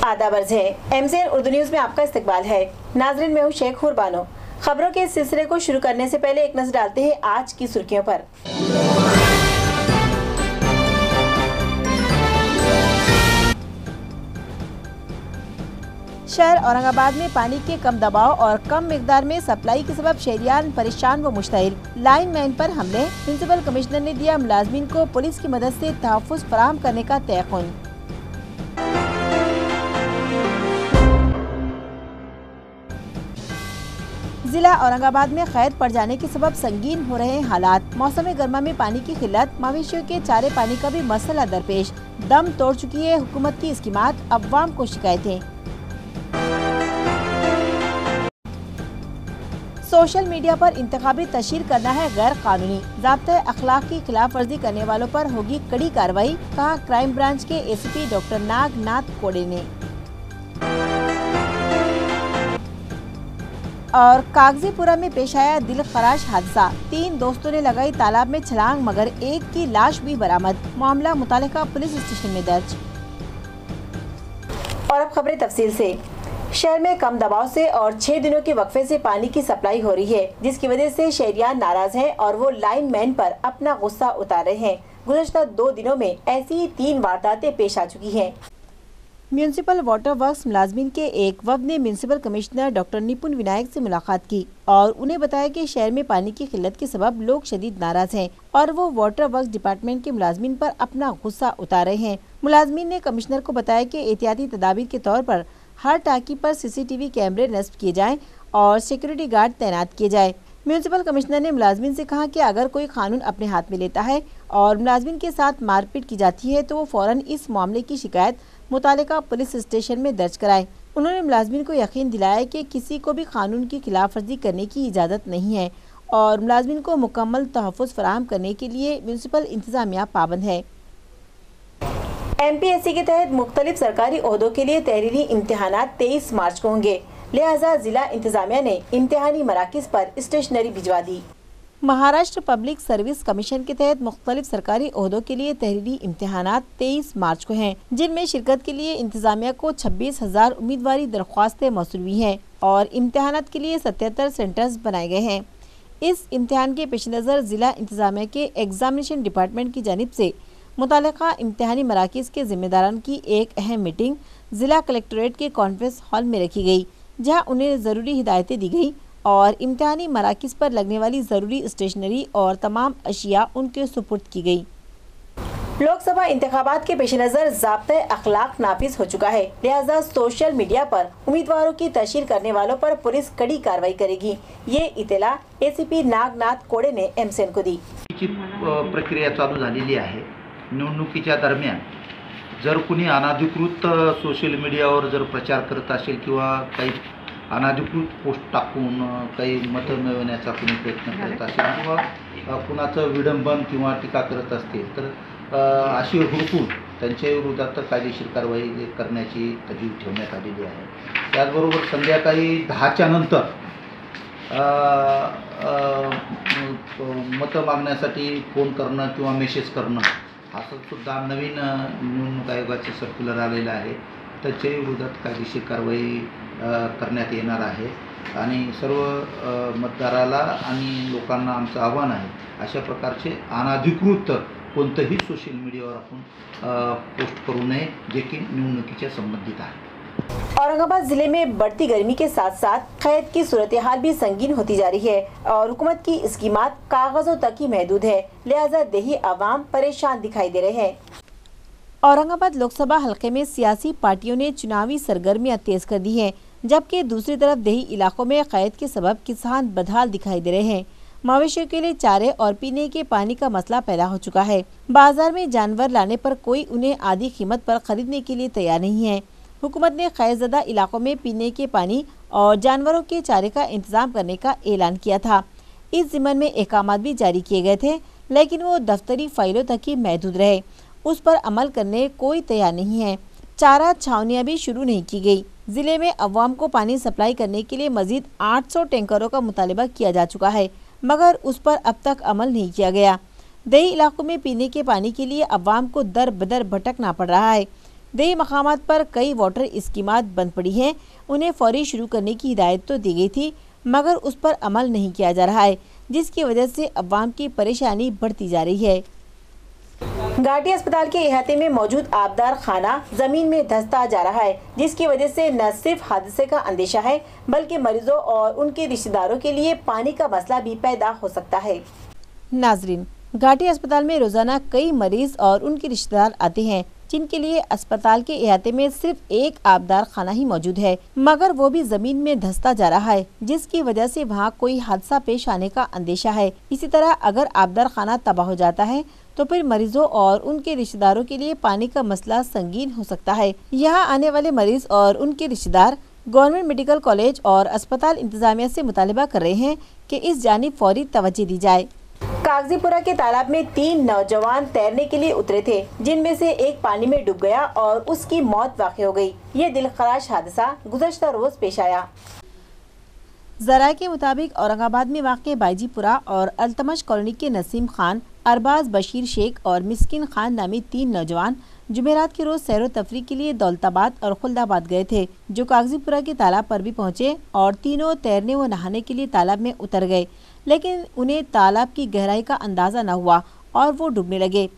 आदाब अर्ज़ है। MCN उर्दू न्यूज़ में आपका इस्तकबाल है। नाज़रीन, मैं हूँ शेख हुरबानो। खबरों के इस सिलसिले को शुरू करने से पहले एक नजर डालते हैं आज की सुर्खियों पर। शहर औरंगाबाद में पानी के कम दबाव और कम मिकदार में सप्लाई के सबब शहरियान परेशान व मुश्तइल। लाइन मैन पर हमले, प्रिंसिपल कमिश्नर ने दिया मुलाजमीन को पुलिस की मदद से तहफ़्फ़ुज़ फराहम करने का तयक़ुन। जिला औरंगाबाद में कैद पड़ जाने के सबब संगीन हो रहे हैं हालात। मौसम गर्मा में पानी की किल्लत, मवेशियों के चारे पानी का भी मसला दरपेश। दम तोड़ चुकी है हुकूमत की स्कीमात, अवाम को शिकायतें। सोशल मीडिया पर इंतखाबी तशहीर करना है गैर कानूनी। ज़ाब्ता अखलाक की खिलाफ वर्जी करने वालों पर होगी कड़ी कार्रवाई, कहा क्राइम ब्रांच के ACP डॉक्टर नागनाथ कोड़े ने। और कागजीपुरा में पेश आया दिल खराश हादसा, 3 दोस्तों ने लगाई तालाब में छलांग मगर एक की लाश भी बरामद। मामला मुतालिका पुलिस स्टेशन में दर्ज। और अब खबरें तफसील से। शहर में कम दबाव से और 6 दिनों के वक्फे से पानी की सप्लाई हो रही है, जिसकी वजह से शहरियान नाराज हैं और वो लाइन मैन पर अपना गुस्सा उतार रहे हैं। गुज़श्ता 2 दिनों में ऐसी ही 3 वारदातें पेश आ चुकी हैं। म्यूनसिपल वाटर वर्क्स मुलाजमीन के एक वफ़द ने म्यूनसिपल कमिश्नर डॉक्टर निपुण विनायक से मुलाकात की और उन्हें बताया कि शहर में पानी की किल्लत के सबब लोग शदीद नाराज हैं और वो वाटर वर्क्स डिपार्टमेंट के मुलाजमीन पर अपना गुस्सा उतार रहे हैं। मुलाजमीन ने कमिश्नर को बताया कि एहतियाती तदाबीर के तौर पर हर टाकी पर CCTV कैमरे नस्ब किए जाएं और सिक्योरिटी गार्ड तैनात किए जाए। म्यूनसिपल कमिश्नर ने मुलाजमीन से कहा कि अगर कोई कानून अपने हाथ में लेता है और मुलाजमीन के साथ मारपीट की जाती है तो वो फौरन इस मामले की शिकायत मुतालिका पुलिस स्टेशन में दर्ज कराए। उन्होंने मुलाजमीन को यकीन दिलाया कि किसी को भी कानून की खिलाफ वर्जी करने की इजाज़त नहीं है और मुलाजमीन को मुकम्मल तहफ़्फ़ुज़ फराहम करने के लिए म्यूनसिपल इंतज़ामिया पाबंद है। MPSC के तहत मुख्तलिफ सरकारी ओहदों के लिए तहरीरी इम्तिहानात 23 मार्च को होंगे, लिहाजा जिला इंतजामिया ने इम्तिहानी मराकिज़ पर स्टेशनरी भिजवा दी। महाराष्ट्र पब्लिक सर्विस कमीशन के तहत मुख्तलिफ सरकारी ओहदों के लिए तहरीरी इम्तिहानात 23 मार्च को हैं, जिनमें शिरकत के लिए इंतजामिया को 26,000 उम्मीदवारी दरख्वास्तें मौसूल हुई हैं और इम्तिहानात के लिए 77 सेंटर्स बनाए गए हैं। इस इम्तिहान के पेश नज़र जिला इंतजामिया के एग्जामिनेशन डिपार्टमेंट की जानिब से मुतालिका इम्तिहानी मराकिज़ के जिम्मेदारान की एक अहम मीटिंग जिला कलेक्ट्रेट के कॉन्फ्रेंस हॉल में रखी गई, जहां उन्हें ज़रूरी हिदायतें दी गई और इम्तिहानी मराकिज़ पर लगने वाली ज़रूरी स्टेशनरी और तमाम अशिया उनके सुपुर्द की गई। लोकसभा इंतखाबात के पेश नज़र ज़ाब्ता अखलाक नाफिज हो चुका है, लिहाजा सोशल मीडिया पर उम्मीदवारों की तशहीर करने वालों पर पुलिस कड़ी कार्रवाई करेगी। ये इतला ACP नागनाथ कोड़े ने MCN को दी। प्रक्रिया चालू झालेली आहे। निवडणुकीच्या दरम्यान जर कुणी अनाधिकृत सोशल मीडियावर जर प्रचार करत असेल किंवा काही अनाधिकृत पोस्ट टाकून काही मतं मिळवण्याचा कुणी प्रयत्न करत असेल किंवा कुणाचं विडंबन किंवा टीका करत असतील तर अशी हुडकून त्यांच्या विरोधात कायदेशीर कारवाई करण्याची तजवीज ठेवण्यात आलेली आहे। त्याचबरोबर संध्याकाळी 10च्या नंतर मतं मागण्यासाठी फोन करणं किंवा मेसेज करणं असं सुद्धा नवीन निवडणूक आयोगाचे सर्क्युलर आलेलं आहे। त्याच्या विरोधात कायदेशीर कारवाई करण्यात येणार आहे आणि सर्व मतदाराला आणि लोकांना आमचं आव्हान आहे अशा प्रकारचे अनाधिकृत कोणतंही सोशल मीडियावर आपण पोस्ट करू नये जे की निवडणुकीच्या संबंधित आहे। औरंगाबाद जिले में बढ़ती गर्मी के साथ साथ कैद की सूरत हाल भी संगीन होती जा रही है और हुकूमत की स्कीमात कागजों तक ही महदूद है, लिहाजा देही आवाम परेशान दिखाई दे रहे हैं। औरंगाबाद लोकसभा हलके में सियासी पार्टियों ने चुनावी सरगर्मियां तेज कर दी हैं, जबकि दूसरी तरफ देही इलाकों में कैद के सबब किसान बदहाल दिखाई दे रहे हैं। मवेशियों के लिए चारे और पीने के पानी का मसला पैदा हो चुका है। बाजार में जानवर लाने पर कोई उन्हें आधी कीमत पर खरीदने के लिए तैयार नहीं है। हुकूमत ने खैज़दा इलाकों में पीने के पानी और जानवरों के चारे का इंतजाम करने का ऐलान किया था। इस ज़िम्मन में अहकामात भी जारी किए गए थे, लेकिन वो दफ्तरी फाइलों तक ही महदूद रहे, उस पर अमल करने कोई तैयार नहीं है। चारा छावनियाँ भी शुरू नहीं की गई। ज़िले में अवाम को पानी सप्लाई करने के लिए मजीद 800 टैंकरों का मुतालबा किया जा चुका है, मगर उस पर अब तक अमल नहीं किया गया। देही इलाकों में पीने के पानी के लिए अवाम को दर बदर भटकना पड़ रहा है। देही मकामात पर कई वाटर स्कीमात बंद पड़ी हैं। उन्हें फौरी शुरू करने की हिदायत तो दी गई थी, मगर उस पर अमल नहीं किया जा रहा है, जिसकी वजह से अवाम की परेशानी बढ़ती जा रही है। घाटी अस्पताल के इहाते में मौजूद आबदार खाना जमीन में धंसता जा रहा है, जिसकी वजह से न सिर्फ हादसे का अंदेशा है, बल्कि मरीजों और उनके रिश्तेदारों के लिए पानी का मसला भी पैदा हो सकता है। नाजरीन, घाटी अस्पताल में रोजाना कई मरीज और उनके रिश्तेदार आते हैं, जिनके लिए अस्पताल के इहाते में सिर्फ एक आबदार खाना ही मौजूद है, मगर वो भी जमीन में धंसता जा रहा है, जिसकी वजह से वहाँ कोई हादसा पेश आने का अंदेशा है। इसी तरह अगर आबदार खाना तबाह हो जाता है तो फिर मरीजों और उनके रिश्तेदारों के लिए पानी का मसला संगीन हो सकता है। यहाँ आने वाले मरीज और उनके रिश्तेदार गवर्नमेंट मेडिकल कॉलेज और अस्पताल इंतजामिया से मुतालिबा कर रहे हैं कि इस जानिब फौरी तवज्जो दी जाए। कागजीपुरा के तालाब में 3 नौजवान तैरने के लिए उतरे थे, जिनमें से एक पानी में डूब गया और उसकी मौत वाक़ हो गई। ये दिलखराश हादसा गुज़श्ता रोज पेश आया। जरा के मुताबिक औरंगाबाद में वाक़ बाईजीपुरा और अल्तमश कॉलोनी के नसीम खान, अरबाज बशीर शेख और मिस्किन खान नामी 3 नौजवान जुमेरात के रोज सैरो तफरी के लिए दौलताबाद और खुल्दाबाद गए थे, जो कागजीपुरा के तालाब पर भी पहुंचे और तीनों तैरने व नहाने के लिए तालाब में उतर गए, लेकिन उन्हें तालाब की गहराई का अंदाज़ा न हुआ और वो डूबने लगे।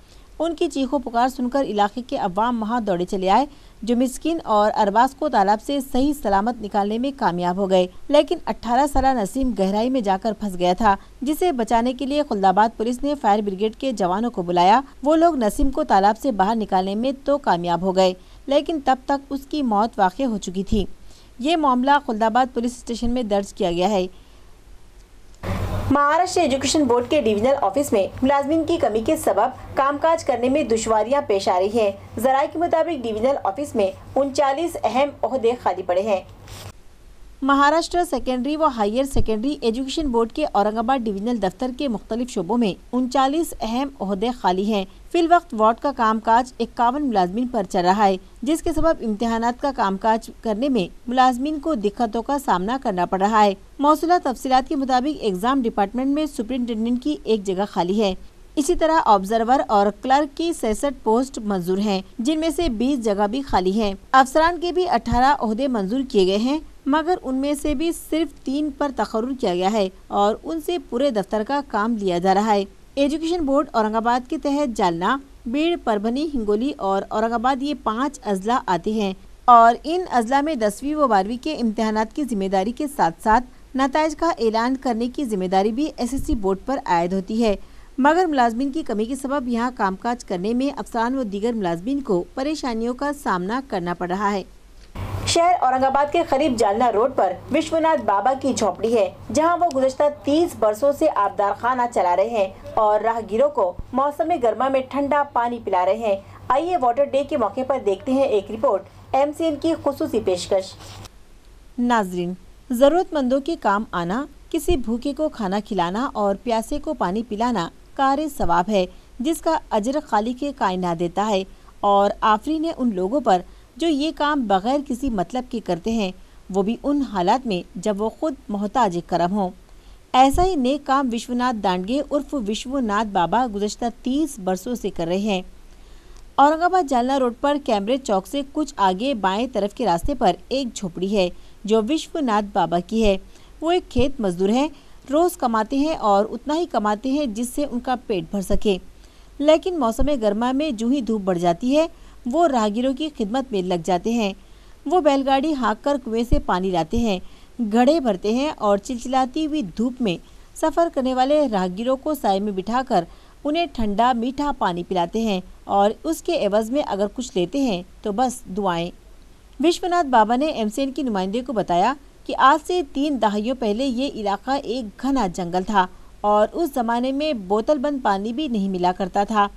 उनकी चीखों पुकार सुनकर इलाके के अवाम वहां दौड़े चले आए, जो मिस्किन और अरबाज को तालाब से सही सलामत निकालने में कामयाब हो गए, लेकिन 18 साला नसीम गहराई में जाकर फंस गया था, जिसे बचाने के लिए खुल्दाबाद पुलिस ने फायर ब्रिगेड के जवानों को बुलाया। वो लोग नसीम को तालाब से बाहर निकालने में तो कामयाब हो गए, लेकिन तब तक उसकी मौत वाक़ हो चुकी थी। ये मामला खुल्दाबाद पुलिस स्टेशन में दर्ज किया गया है। महाराष्ट्र एजुकेशन बोर्ड के डिविजनल ऑफिस में मुलाजमीन की कमी के सबब कामकाज करने में दुश्वारियां पेश आ रही हैं। जराये के मुताबिक डिविजनल ऑफिस में 39 अहम ओहदे खाली पड़े हैं। महाराष्ट्र सेकेंडरी व हायर सेकेंडरी एजुकेशन बोर्ड के औरंगाबाद डिविजनल दफ्तर के मुख्तलिफ शोबों में 39 अहम ओहदे खाली हैं। फिल वक्त वार्ड का कामकाज 51 मुलाजमीन पर चल रहा है, जिसके सबब इम्तिहानात का कामकाज करने में मुलाजमीन को दिक्कतों का सामना करना पड़ रहा है। मौसूला तफसीलात के मुताबिक एग्जाम डिपार्टमेंट में सुपरिटेंडेंट की एक जगह खाली है। इसी तरह ऑब्जर्वर और क्लर्क की 66 पोस्ट मंजूर हैं, जिनमें से 20 जगह भी खाली हैं। अफसरान के भी 18 ओहदे मंजूर किए गए हैं, मगर उनमें से भी सिर्फ 3 पर तकर्रुर किया गया है और उनसे पूरे दफ्तर का काम लिया जा रहा है। एजुकेशन बोर्ड औरंगाबाद के तहत जालना, बीड़, परभनी, हिंगोली और औरंगाबाद ये 5 अजला आते हैं और इन अजला में 10वीं व 12वीं के इम्तिहानात की जिम्मेदारी के साथ साथ नताइज का ऐलान करने की जिम्मेदारी भी SSC बोर्ड पर आयद होती है, मगर मुलाजमीन की कमी के सबब यहाँ कामकाज करने में अफसरान व दीगर मुलाजमीन को परेशानियों का सामना करना पड़ रहा है। शहर औरंगाबाद के करीब जालना रोड पर विश्वनाथ बाबा की झोपड़ी है, जहां वो गुज़श्ता 30 बरसों से आबदार खाना चला रहे हैं और राहगीरों को मौसम गर्मा में ठंडा पानी पिला रहे हैं। आइए वाटर डे के मौके पर देखते हैं एक रिपोर्ट MCN की खुसूसी पेशकश। नाजरीन, जरूरतमंदों के काम आना, किसी भूखे को खाना खिलाना और प्यासे को पानी पिलाना कार सवाब है, जिसका अजर खालिक कायनात देता है और आफरीन ने उन लोगों पर जो ये काम बगैर किसी मतलब के करते हैं, वो भी उन हालात में जब वो खुद मोहताज करम हो। ऐसा ही नेक काम विश्वनाथ दांडगे उर्फ विश्वनाथ बाबा गुज़श्ता 30 बरसों से कर रहे हैं। औरंगाबाद जालना रोड पर कैम्ब्रिज चौक से कुछ आगे बाएं तरफ के रास्ते पर एक झोपड़ी है जो विश्वनाथ बाबा की है। वो एक खेत मजदूर हैं, रोज़ कमाते हैं और उतना ही कमाते हैं जिससे उनका पेट भर सके, लेकिन मौसम गर्मा में जूं ही धूप बढ़ जाती है वो राहगीरों की खिदमत में लग जाते हैं। वो बैलगाड़ी हाँक कर कुएं से पानी लाते हैं, घड़े भरते हैं और चिलचिलाती हुई धूप में सफ़र करने वाले राहगीरों को साए में बिठाकर उन्हें ठंडा मीठा पानी पिलाते हैं और उसके एवज़ में अगर कुछ लेते हैं तो बस दुआएं। विश्वनाथ बाबा ने MCN की नुमाइंदे को बताया कि आज से 3 दहाइयों पहले ये इलाका एक घना जंगल था और उस ज़माने में बोतल बंद पानी भी नहीं मिला करता था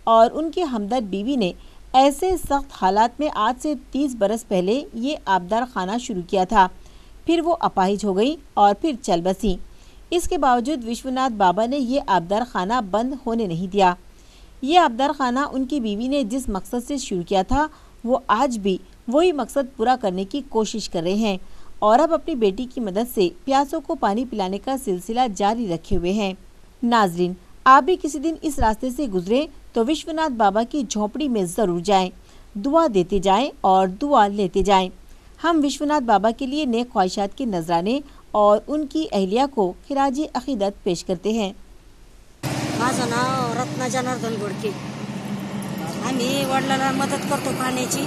और उनकी हमदर्द बीवी ने ऐसे सख्त हालात में आज से 30 बरस पहले ये आबदार खाना शुरू किया था। फिर वो अपाहिज हो गई और फिर चल बसी। इसके बावजूद विश्वनाथ बाबा ने ये आबदार खाना बंद होने नहीं दिया। ये आबदार खाना उनकी बीवी ने जिस मकसद से शुरू किया था वो आज भी वही मकसद पूरा करने की कोशिश कर रहे हैं और अब अपनी बेटी की मदद से प्यासों को पानी पिलाने का सिलसिला जारी रखे हुए हैं। नाजरीन, आप भी किसी दिन इस रास्ते से गुजरे तो विश्वनाथ बाबा की झोपड़ी में जरूर जाएं। दुआ देते जाएं और दुआ लेते जाएं। हम विश्वनाथ बाबा के लिए नेक ख्वाहिशात के नजराने और उनकी अहलिया को खिराजी अकीदत पेश करते हैं। माझं नाव रत्ना जनार्दन गोडके। आम्ही वडिलांना मदत करतो पाण्याची।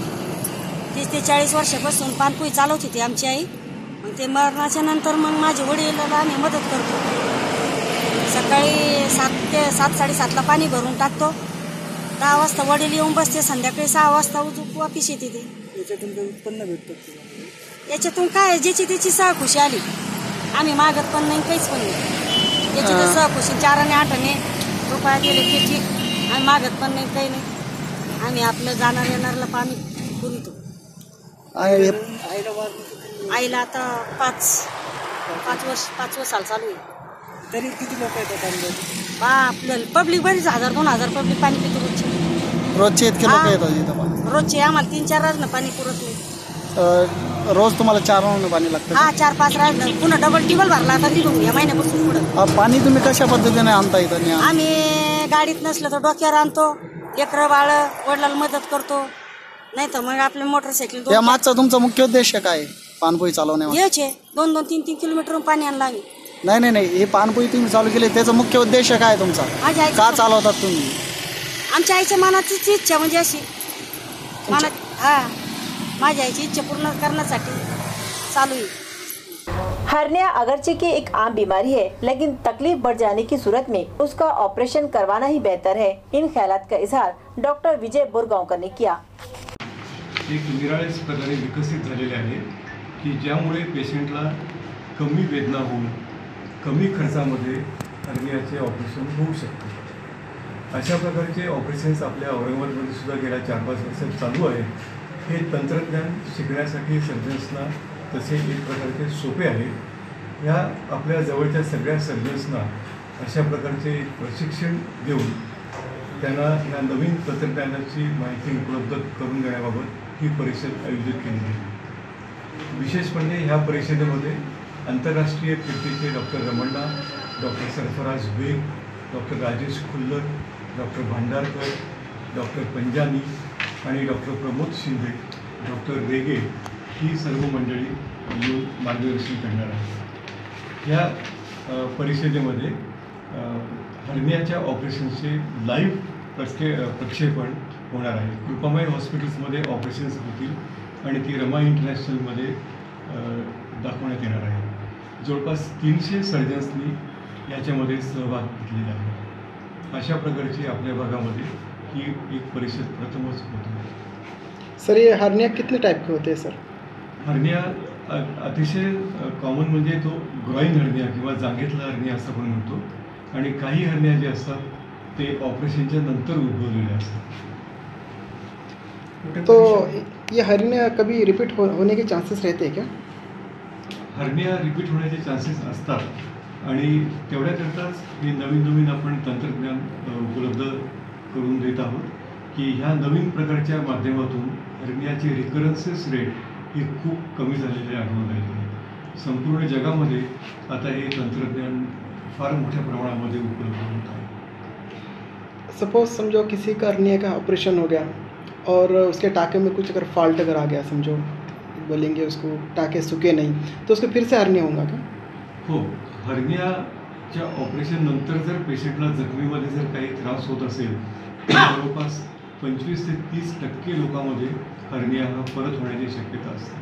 30 ते 40 वर्षापासून पाणपोई चालवत होती आमची आई। मग ते मरणाच्या नंतर मग माझे वडिलांना आम्ही मदत करतो। सकाळी 7:30ला पाणी भरून टाकतो। 10 वाजता वडील येऊन बसते, संध्याकाळी 6 वाजता वापिस येते ते। याच्यातून काही उत्पन्न भेटतं? याच्यातून काय ज्याची त्याची सहखुशी आली। आम्ही मागत पण नाही, काहीच पण नाही। त्याची तर सहखुशी 4 आणि 8 रुपये दिले की ठीक। आम्ही मागत पण नाही, काही नाही। आम्ही आपलं जाणार येणारला पाणी पुरवतो। आईला आता 5 साल चालू आहे। तरी किती लोक येतात अंदाजे? आपलं पब्लिक बरीच 1000-2000 पब्लिक पाणी पितो रोजचे इतके लोक येतात इथं पाणी? रोजचे आम्हाला 3-4 राजनं पाणी पुरत नाही। रोज तुम्हाला 4 राऊंड पाणी लागतं? हा, 4-5 राजनं पुन्हा डबल टिबल भरला आता निघून या महिन्यापासून पुढं। पाणी तुम्ही कशा पद्धतीने आणता इथं? आम्ही गाडीत नसलं तर डोक्यावर आणतो, लेकरं बाळ वडिलांना मदत करतो, नाही तर मग आपल्या मोटरसायकल। या मागचा तुमचा मुख्य उद्देश काय आहे पाणपोई चालवण्यामध्ये? यायचे 2-2, 3-3 किलोमीटरहून पाणी आणलं आम्ही। नाही, हे पाणपोई तुम्ही चालू केली त्याचा मुख्य उद्देश काय तुमचा? का चालवतात तुम्ही? आमच्या आईच्या मनाचीच इच्छा, म्हणजे अशी मनात माझ्या आईची इच्छा पूर्ण करण्यासाठी चालू है। हर्निया अगरचे की एक आम बीमारी है, लेकिन तकलीफ बढ़ जाने की सूरत में उसका ऑपरेशन करवाना ही बेहतर है। इन ख्यालात का इजहार डॉक्टर विजय बोरगांवकर ने किया। एक निराळेच प्रकारे विकसित झालेले आहे की ज्यामुळे पेशंटला कमी वेदना होऊन कमी खर्चामध्ये हर्नियाचे ऑपरेशन होऊ शकते। अशा प्रकारचे ऑपरेशन्स आपल्या औरंगाबादमध्ये सुद्धा गेल्या 4-5 वर्षात चालू आहे। हे तंत्रज्ञान शिकण्यासाठी सर्जन्सना तसे एक प्रकारचे सोपे आहे। ह्या आपल्या जवळच्या सगळ्या सर्जन्सना अशा प्रकारचे प्रशिक्षण देऊन त्यांना ह्या नवीन तंत्रज्ञानाची माहिती उपलब्ध करून देण्याबाबत ही परिषद आयोजित केली आहे। विशेष म्हणजे ह्या परिषदेमध्ये आंतरराष्ट्रीय कीर्तीचे doctor Ramanna, doctor Sarfaraz Baig, doctor Rajesh Khullar, doctor Bhandarkar, doctor Panjani आणि डॉक्टर प्रमोद शिंदे, डॉक्टर रेगे ही सर्व मंडळी येऊन मार्गदर्शन करणार आहे। या परिषदेमध्ये हर्नियाच्या ऑपरेशन्सचे लाईव्ह प्रक्षेपण होणार आहे। कृपामय हॉस्पिटल्समध्ये ऑपरेशन्स होतील आणि ती रमा इंटरनॅशनलमध्ये दाखवण्यात येणार आहे। जवळपास 300 सर्जन्सनी याच्यामध्ये सहभाग घेतलेला आहे। अशा प्रकारची आपल्या भागामध्ये ही एक परिषद प्रथमच होती। सर, ये हर्निया कितने टाइप के होते हैं सर? हर्निया अतिशय कॉमन म्हणजे तो ग्रॉइन हर्निया किंवा जागेतला हर्निया असं आपण म्हणतो, आणि काही हर्निया जे असतात ते ऑपरेशनच्या नंतर उद्भवलेले असतात। तो ये हर्निया कभी रिपीट होने के चांसेस रहते हैं क्या? हर्निया रिपीट होण्याचे चान्सेस असतात आणि तेवढ्याकरताच हे नवीन आपण तंत्रज्ञान उपलब्ध करून देत आहोत की ह्या नवीन प्रकारच्या माध्यमातून हर्नियाचे रिकरन्सेस रेट हे खूप कमी झालेले आढळून राहिले आहे। संपूर्ण जगामध्ये आता हे तंत्रज्ञान फार मोठ्या प्रमाणामध्ये उपलब्ध होत आहे। सपोज समझो किसी का हर्निया का ऑपरेशन हो गया और उसके टाके में कुछ अगर फॉल्ट अगर आ गया, समझो बोलेंगे उसको टाके सूखे नहीं, तो उसको फिर से हर्निया होगा क्या? हो, हर्नियाच्या ऑपरेशन नंतर जर पेशंटला जखमीमध्ये जर काही त्रास होत असेल तर जवळपास 25 ते 30% लोकांमध्ये हर्निया हा परत होण्याची शक्यता असते।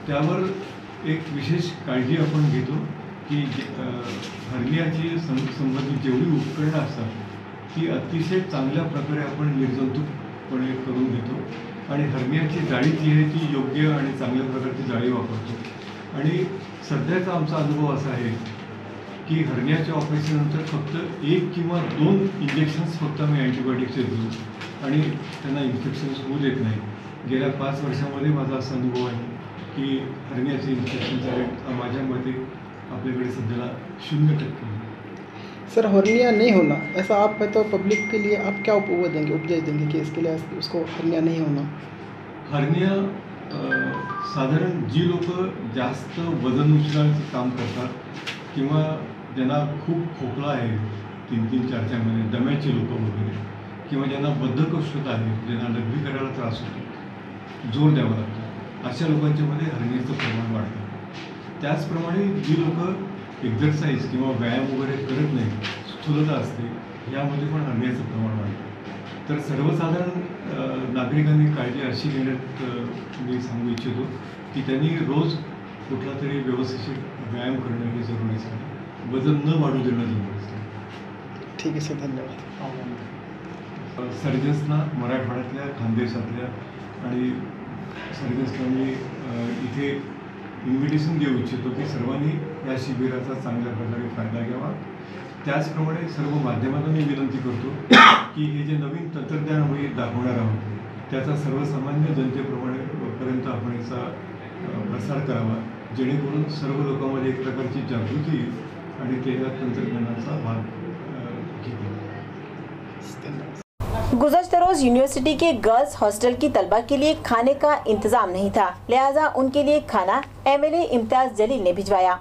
त्यावर एक विशेष काळजी आपण घेतो की हर्नियाची संबंधित जेवढी उपकरणं असतात ती अतिशय चांगल्या प्रकारे आपण निर्जंतुकपणे करून घेतो आणि हर्नियाची जाळी जी आहे ती योग्य आणि चांगल्या प्रकारची जाळी वापरतो। आणि सध्याचा आमचा अनुभव असा आहे की हर्नियाच्या ऑपरेशननंतर फक्त 1 किंवा 2 इंजेक्शन्स फक्त आम्ही अँटीबायोटिकचे देऊ आणि त्यांना इन्फेक्शन्स होऊ देत नाही। गेल्या 5 वर्षामध्ये माझा असा अनुभव आहे की हर्नियाचे इन्फेक्शनचा रेट माझ्या मते आपल्याकडे सध्याला 0% आहे। सर, हर्निया नहीं होना ऐसा आप है तो पब्लिक के लिए आप क्या उपदेश देंगे कि इसके लिए उसको हर्निया नहीं होना? हर्निया साधारण जी लोक जास्त वजन उचलण्याचं काम करतात किंवा ज्यांना खूप खोकला आहे 3-4 महिने, दम्याचे लोक वगैरे, किंवा ज्यांना बद्धकोष्ठता आहे, ज्यांना लघवी करायला त्रास होतो, जोर द्यावा लागतो, अशा लोकांच्यामध्ये हर्नियाचं प्रमाण वाढतं. त्याचप्रमाणे जी लोक एक्झरसाईज किंवा व्यायाम वगैरे करत नाही, स्थूलता असते, यामध्ये पण हर्नियाचं प्रमाण वाढतं. तर सर्वसाधारण नागरिकांनी काळजी अशी घेण्यात मी सांगू इच्छितो की त्यांनी रोज कुठला तरी व्यवस्थित व्यायाम करणं हे जरुरीचं आहे. वजन न वाढू देणं जरुरीचं आहे. ठीक आहे सर, धन्यवाद. सर्जन्सना, मराठवाड्यातल्या, खानदेशातल्या आणि सर्जन्सना मी इथे इन्व्हिटेशन देऊ इच्छितो की सर्वांनी या शिबिराचा चांगल्या प्रकारे फायदा घ्यावा. त्याचप्रमाणे सर्व माध्यमांना मी विनंती करतो की हे जे नवीन तंत्रज्ञान आम्ही दाखवणार आहोत त्याचा सर्वसामान्य जनतेपर्यंत आपण याचा प्रसार करावा, जेणेकरून सर्व लोकांमध्ये एक प्रकारची जागृती येईल आणि ते या तंत्रज्ञानाचा भाग घेतील. गुज़श्ता रोज यूनिवर्सिटी के गर्ल्स हॉस्टल की तलबा के लिए खाने का इंतजाम नहीं था, लिहाजा उनके लिए खाना एमएलए इम्तियाज जलील ने भिजवाया।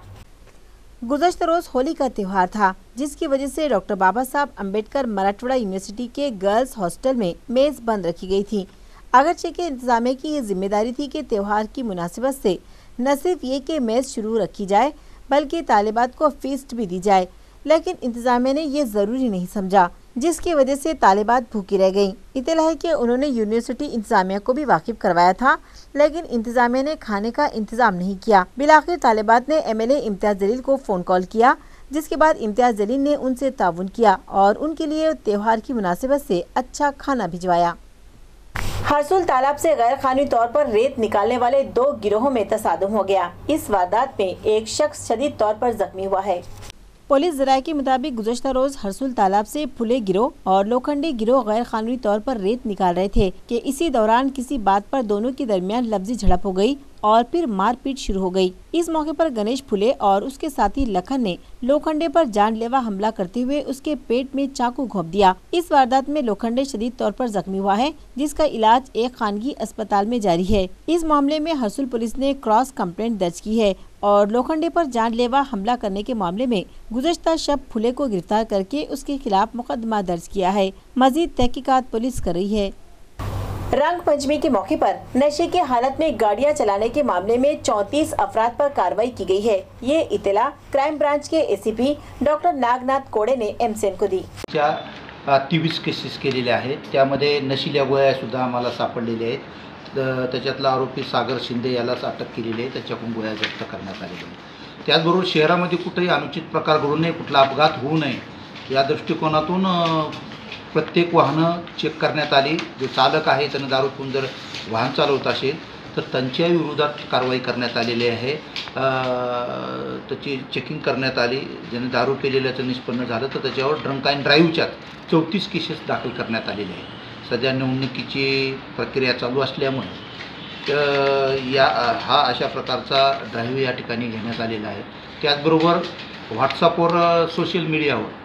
गुज़श्ता रोज होली का त्यौहार था, जिसकी वजह से डॉक्टर बाबा साहब अम्बेडकर मराठवाड़ा यूनिवर्सिटी के गर्ल्स हॉस्टल में मेज़ बंद रखी गई थी। अगरचे के इंतजामिया की ये जिम्मेदारी थी कि त्यौहार की मुनासिबत से न सिर्फ ये कि मेज़ शुरू रखी जाए बल्कि तालिबात को फीस्ट भी दी जाए, लेकिन इंतजामिया ने ये ज़रूरी नहीं समझा, जिसकी वजह से तालिबात भूखी रह गईं। इत्तला है कि उन्होंने यूनिवर्सिटी इंतजामिया को भी वाकिफ करवाया था, लेकिन इंतजामिया ने खाने का इंतजाम नहीं किया। बिलाखिर तालिबात ने एमएलए इम्तियाज जलील को फ़ोन कॉल किया, जिसके बाद इम्तियाज जलील ने उनसे ताउन किया और उनके लिए त्यौहार की मुनासिबत से अच्छा खाना भिजवाया। हरसुल तालाब से गैर कानूनी तौर पर रेत निकालने वाले 2 गिरोहों में तसादुम हो गया। इस वारदात में एक शख्स शदीद तौर पर जख्मी हुआ है। पुलिस ज़राए के मुताबिक गुज़श्ता रोज हरसुल तालाब से फुले गिरोह और लोखंडी गिरोह गैर कानूनी तौर पर रेत निकाल रहे थे कि इसी दौरान किसी बात पर दोनों के दरमियान लफ्जी झड़प हो गई और फिर मारपीट शुरू हो गई। इस मौके पर गणेश फुले और उसके साथी लखन ने लोखंडे पर जानलेवा हमला करते हुए उसके पेट में चाकू घोंप दिया। इस वारदात में लोखंडे शदीद तौर पर जख्मी हुआ है, जिसका इलाज एक खानगी अस्पताल में जारी है। इस मामले में हरसुल पुलिस ने क्रॉस कंप्लेंट दर्ज की है और लोखंडे पर जानलेवा हमला करने के मामले में गुज़श्ता शब फुले को गिरफ्तार करके उसके खिलाफ मुकदमा दर्ज किया है। मजीद तहकीकात पुलिस कर रही है। रंग पंचमी के मौके पर नशे की हालत में गाड़ियां चलाने के मामले में 34 अफराद पर कार्रवाई की गई है। ये इत्तला क्राइम ब्रांच के एसीपी डॉक्टर नागनाथ कोडे ने एमसीएन को दी। 23 केसेस केलेले आहेत, त्यामध्ये नशिल्या गोळ्या सुद्धा आम्हाला सापडलेल्या आहेत। त्याच्यातला आरोपी सागर शिंदे यालाच अटक केलेली आहे, त्याच्याकडून गोळ्या जप्त करण्यात आलेल्या आहेत। त्याचबरोबर शहरामध्ये कुठेही अनुचित प्रकार घडू नये, कुठला अपघात होऊ नये या दृष्टिकोनातून प्रत्येक वाहनं चेक करण्यात आली। जो चालक आहे त्याने दारू पिऊन जर वाहन चालवत असेल तर त्यांच्या विरोधात कारवाई करण्यात आलेली आहे। त्याची चेकिंग करण्यात आली। ज्याने दारू पिलेल्याचं निष्पन्न झालं तर त्याच्यावर ड्रंक अँड ड्राईव्हच्या 34 केसेस दाखल करण्यात आलेले आहेत। सध्या निवडणुकीची प्रक्रिया चालू असल्यामुळे हा अशा प्रकारचा ड्राईव्ह या ठिकाणी घेण्यात आलेला आहे। त्याचबरोबर व्हॉट्सअपवर सोशल मीडियावर।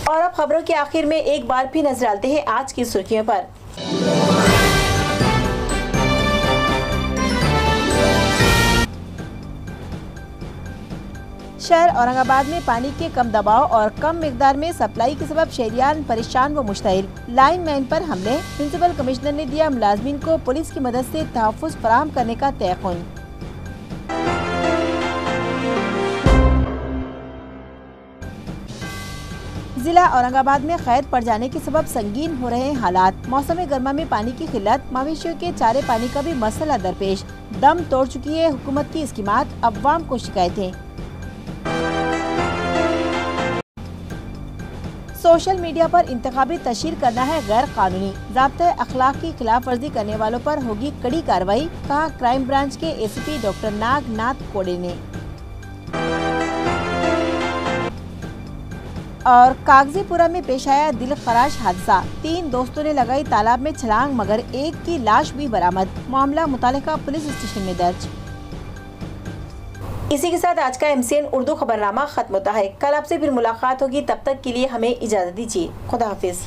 और अब खबरों के आखिर में एक बार फिर नजर डालते हैं आज की सुर्खियों पर। शहर औरंगाबाद में पानी के कम दबाव और कम मिकदार में सप्लाई के सबब शहरियान परेशान व मुश्तइल। लाइनमैन पर हमले, प्रिंसिपल कमिश्नर ने दिया मुलाजमीन को पुलिस की मदद से तहफ़्फ़ुज़ फराहम करने का तयक़ुन। जिला औरंगाबाद में कैद पड़ जाने के सबब संगीन हो रहे हैं हालात। मौसम गर्मा में पानी की किल्लत, मवेशियों के चारे पानी का भी मसला दरपेश। दम तोड़ चुकी है हुकूमत की स्कीमात, अवाम को शिकायतें। सोशल मीडिया पर इंतखाबी तशहीर करना है गैर कानूनी, ज़ाब्ते अखलाक की खिलाफ वर्जी करने वालों पर होगी कड़ी कार्रवाई, कहा क्राइम ब्रांच के एसीपी डॉक्टर नागनाथ कोडे ने। और कागजीपुरा में पेश आया दिल खराश हादसा, 3 दोस्तों ने लगाई तालाब में छलांग मगर एक की लाश भी बरामद। मामला मुतालिका पुलिस स्टेशन में दर्ज। इसी के साथ आज का एमसीएन उर्दू खबरनामा खत्म होता है। कल आपसे फिर मुलाकात होगी, तब तक के लिए हमें इजाजत दीजिए। खुदा हाफिज।